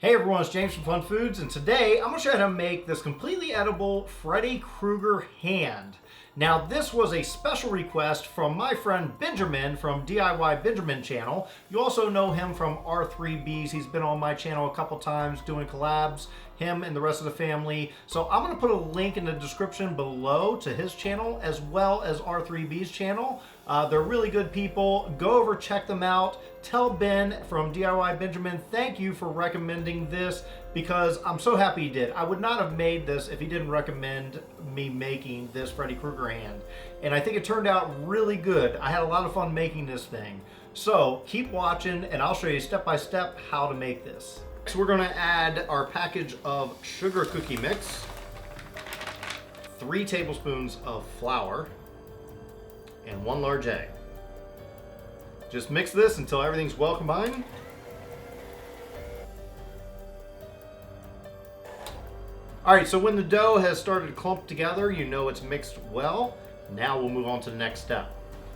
Hey everyone, it's James from FunFoods, and today I'm going to show you how to make this completely edible Freddy Krueger hand. Now this was a special request from my friend Benjamin from DIY Benjamin channel. You also know him from R3Bs. He's been on my channel a couple times doing collabs, him and the rest of the family. So I'm going to put a link in the description below to his channel as well as R3B's channel. They're really good people. Go over, check them out. Tell Ben from DIY Benjamin thank you for recommending this because I'm so happy he did. I would not have made this if he didn't recommend me making this Freddy Krueger hand. And I think it turned out really good. I had a lot of fun making this thing. So keep watching and I'll show you step by step how to make this. So we're gonna add our package of sugar cookie mix, 3 tablespoons of flour, and 1 large egg. Just mix this until everything's well combined. All right, so when the dough has started to clump together, you know it's mixed well. Now we'll move on to the next step.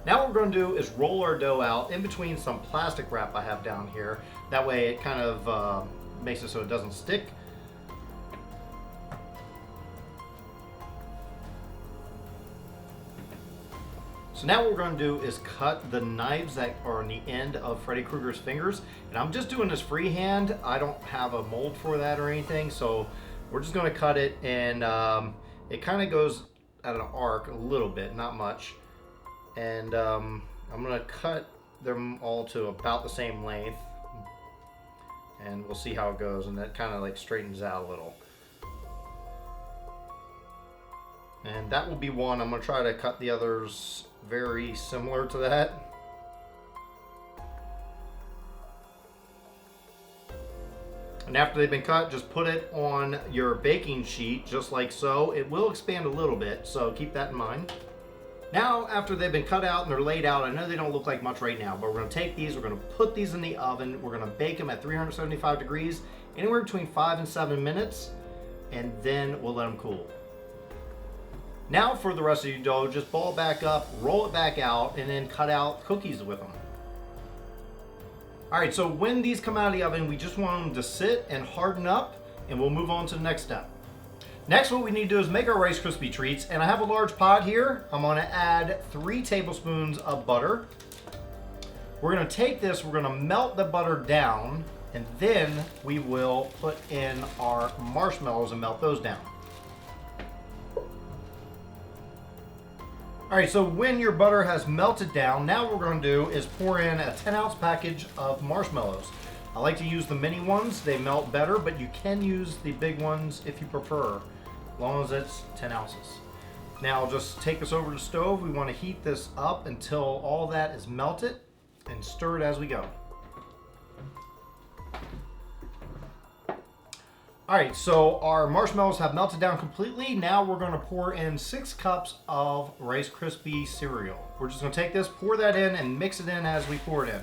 Now what we're going to do is roll our dough out in between some plastic wrap I have down here. That way it kind of makes it so it doesn't stick. So now what we're going to do is cut the knives that are on the end of Freddy Krueger's fingers. And I'm just doing this freehand. I don't have a mold for that or anything. So we're just going to cut it, and it kind of goes at an arc a little bit, not much. And I'm going to cut them all to about the same length. And we'll see how it goes. And that kind of like straightens out a little. And that will be one. I'm going to try to cut the others very similar to that. And after they've been cut, just put it on your baking sheet, just like so. It will expand a little bit, so keep that in mind. Now, after they've been cut out and they're laid out, I know they don't look like much right now, but we're going to take these, we're going to put these in the oven, we're going to bake them at 375 degrees, anywhere between 5 and 7 minutes, and then we'll let them cool. Now for the rest of your dough, just ball it back up, roll it back out, and then cut out cookies with them. All right, so when these come out of the oven, we just want them to sit and harden up, and we'll move on to the next step. Next, what we need to do is make our Rice Krispie treats, and I have a large pot here. I'm gonna add 3 tablespoons of butter. We're gonna take this, we're gonna melt the butter down, and then we will put in our marshmallows and melt those down. All right, so when your butter has melted down, now what we're going to do is pour in a 10-ounce package of marshmallows. I like to use the mini ones. They melt better, but you can use the big ones if you prefer, as long as it's 10 ounces. Now just take this over to the stove. We want to heat this up until all that is melted and stir it as we go. All right, so our marshmallows have melted down completely. Now we're gonna pour in 6 cups of Rice Krispies cereal. We're just gonna take this, pour that in, and mix it in as we pour it in.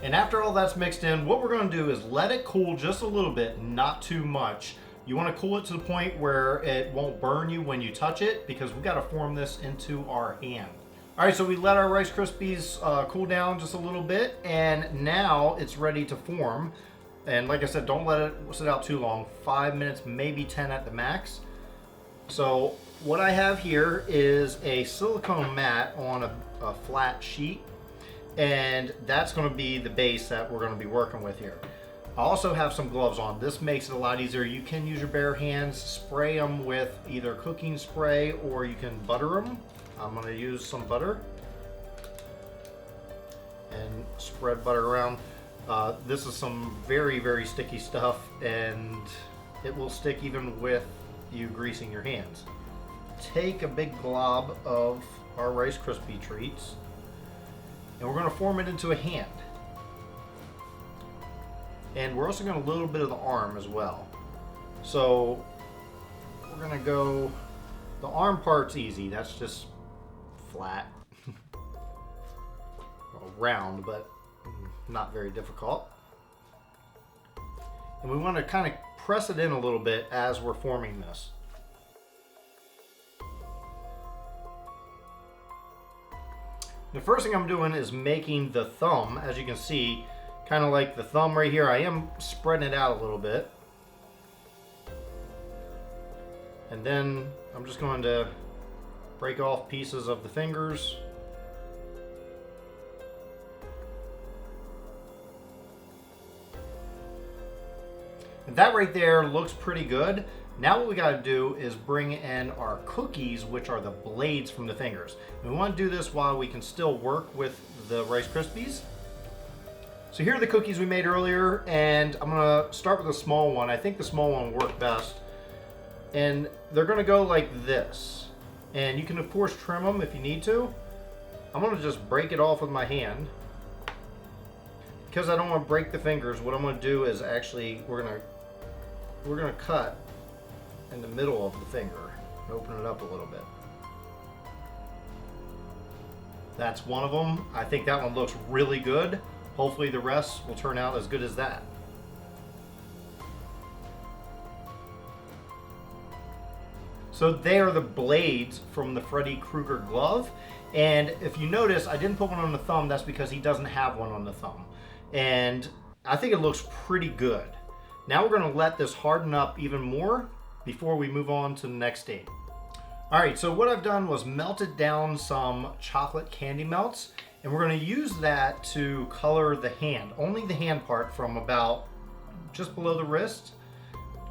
And after all that's mixed in, what we're gonna do is let it cool just a little bit, not too much. You wanna cool it to the point where it won't burn you when you touch it, because we gotta form this into our hand. All right, so we let our Rice Krispies cool down just a little bit, and now it's ready to form. And like I said, don't let it sit out too long, 5 minutes, maybe 10 at the max. So what I have here is a silicone mat on a flat sheet, and that's gonna be the base that we're gonna be working with here. I also have some gloves on. This makes it a lot easier. You can use your bare hands, spray them with either cooking spray, or you can butter them. I'm going to use some butter and spread butter around. This is some very, very sticky stuff, and it will stick even with you greasing your hands. Take a big glob of our Rice Krispie treats, and we're going to form it into a hand. And we're also going to a little bit of the arm as well. So we're going to go, the arm part's easy. That's just flat, well, round, but not very difficult. And we want to kind of press it in a little bit as we're forming this. The first thing I'm doing is making the thumb. As you can see, kind of like the thumb right here, I am spreading it out a little bit. And then I'm just going to break off pieces of the fingers. And that right there looks pretty good. Now what we got to do is bring in our cookies, which are the blades from the fingers. And we want to do this while we can still work with the Rice Krispies. So here are the cookies we made earlier, and I'm going to start with a small one. I think the small one will work best. And they're going to go like this. And you can of course trim them if you need to. I'm going to just break it off with my hand. Because I don't want to break the fingers, what I'm going to do is actually we're going to cut in the middle of the finger and open it up a little bit. That's one of them. I think that one looks really good. Hopefully the rest will turn out as good as that. So they are the blades from the Freddy Krueger glove. And if you notice, I didn't put one on the thumb. That's because he doesn't have one on the thumb. And I think it looks pretty good. Now we're going to let this harden up even more before we move on to the next stage. All right, so what I've done was melted down some chocolate candy melts, and we're going to use that to color the hand, only the hand part from about just below the wrist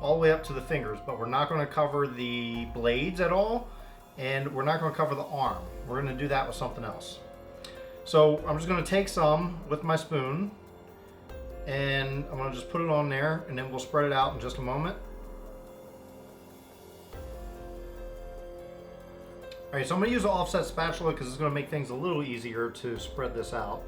all the way up to the fingers, but we're not going to cover the blades at all, and we're not going to cover the arm. We're going to do that with something else. So I'm just going to take some with my spoon, and I'm going to just put it on there, and then we'll spread it out in just a moment. All right, so I'm going to use an offset spatula because it's going to make things a little easier to spread this out.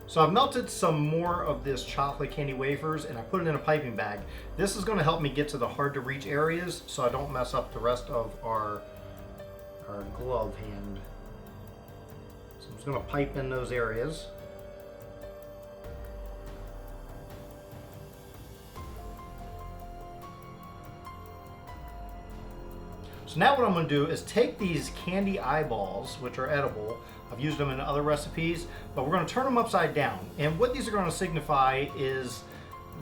So I've melted some more of this chocolate candy wafers and I put it in a piping bag. This is going to help me get to the hard to reach areas so I don't mess up the rest of our glove hand. So I'm just going to pipe in those areas. So now what I'm going to do is take these candy eyeballs, which are edible. I've used them in other recipes, but we're going to turn them upside down. And what these are going to signify is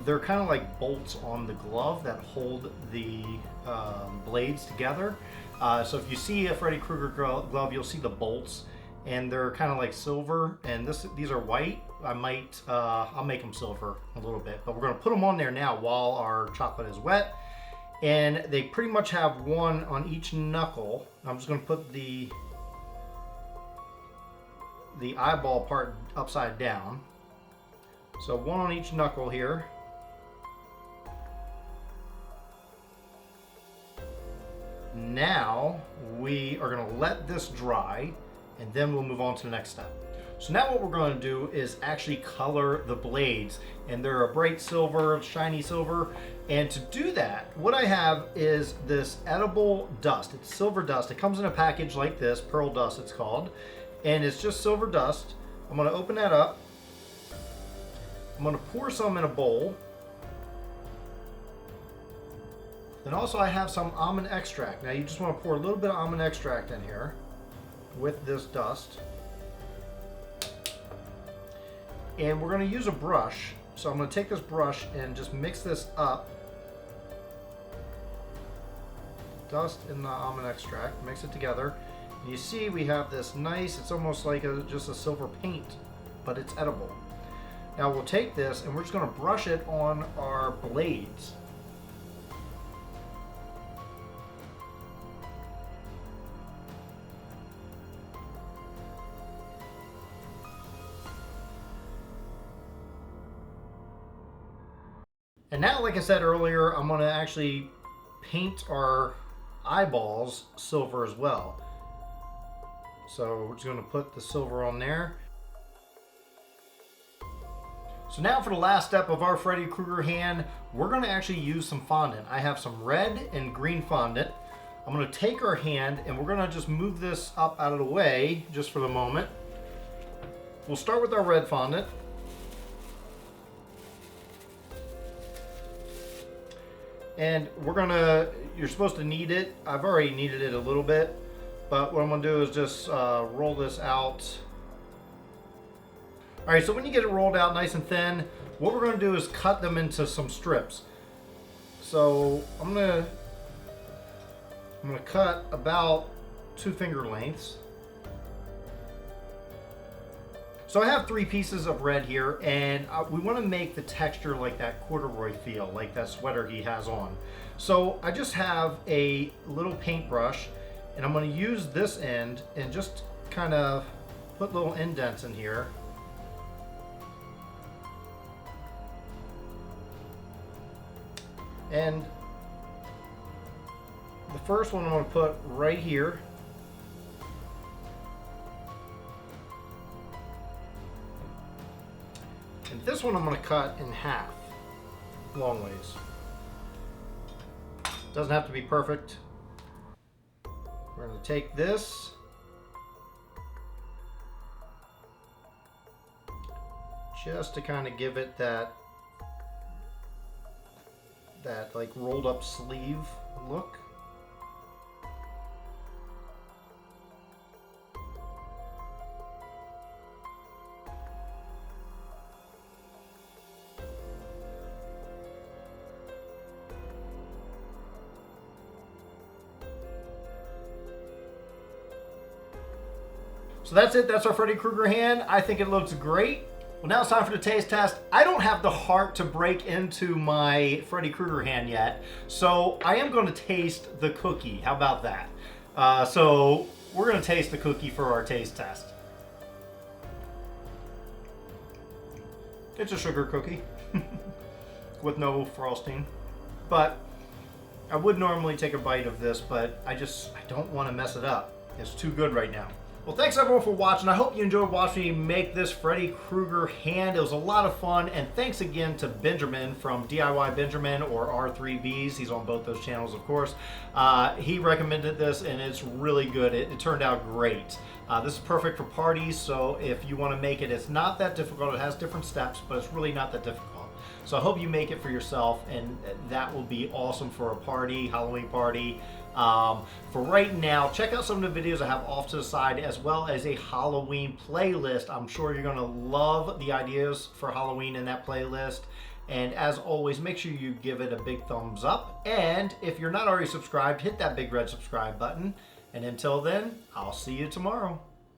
they're kind of like bolts on the glove that hold the blades together. So if you see a Freddy Krueger glove, you'll see the bolts, and they're kind of like silver. And these are white. I'll make them silver a little bit, but we're going to put them on there now while our chocolate is wet. And they pretty much have one on each knuckle. I'm just going to put the eyeball part upside down. So one on each knuckle here. Now we are going to let this dry, and then we'll move on to the next step. So now what we're going to do is actually color the blades, and they're a bright silver, shiny silver. And to do that, what I have is this edible dust. It's silver dust. It comes in a package like this, pearl dust it's called, and it's just silver dust. I'm going to open that up. I'm going to pour some in a bowl. Then also I have some almond extract. Now you just want to pour a little bit of almond extract in here with this dust. And we're going to use a brush. So I'm going to take this brush and just mix this up. Dust and the almond extract, mix it together. And you see we have this nice, it's almost like just a silver paint, but it's edible. Now we'll take this and we're just going to brush it on our blades. And now, like I said earlier, I'm going to actually paint our eyeballs silver as well. So we're just going to put the silver on there. So now for the last step of our Freddy Krueger hand, we're going to actually use some fondant. I have some red and green fondant. I'm going to take our hand and we're going to just move this up out of the way just for the moment. We'll start with our red fondant. And you're supposed to knead it. I've already kneaded it a little bit, but what I'm gonna do is just roll this out. All right, so when you get it rolled out nice and thin, what we're gonna do is cut them into some strips. So I'm gonna cut about 2 finger lengths. So I have 3 pieces of red here, and we want to make the texture like that corduroy feel, like that sweater he has on. So I just have a little paintbrush, and I'm going to use this end and just kind of put little indents in here. And the first one I'm going to put right here. And this one I'm going to cut in half, long ways. Doesn't have to be perfect. We're going to take this, just to kind of give it that like rolled up sleeve look. So that's it. That's our Freddy Krueger hand. I think it looks great. Well, now it's time for the taste test. I don't have the heart to break into my Freddy Krueger hand yet, so I am going to taste the cookie. How about that? So we're going to taste the cookie for our taste test. It's a sugar cookie with no frosting, but I would normally take a bite of this, but I don't want to mess it up. It's too good right now. Well, thanks everyone for watching. I hope you enjoyed watching me make this Freddy Krueger hand. It was a lot of fun, and thanks again to Benjamin from DIY Benjamin or R3Bs. He's on both those channels, of course. He recommended this, and it's really good. It turned out great. This is perfect for parties, so if you want to make it, it's not that difficult. It has different steps, but it's really not that difficult. So I hope you make it for yourself, and that will be awesome for a party, Halloween party. For right now, check out some of the videos I have off to the side, as well as a Halloween playlist. I'm sure you're going to love the ideas for Halloween in that playlist. And as always, make sure you give it a big thumbs up. And if you're not already subscribed, hit that big red subscribe button. And until then, I'll see you tomorrow.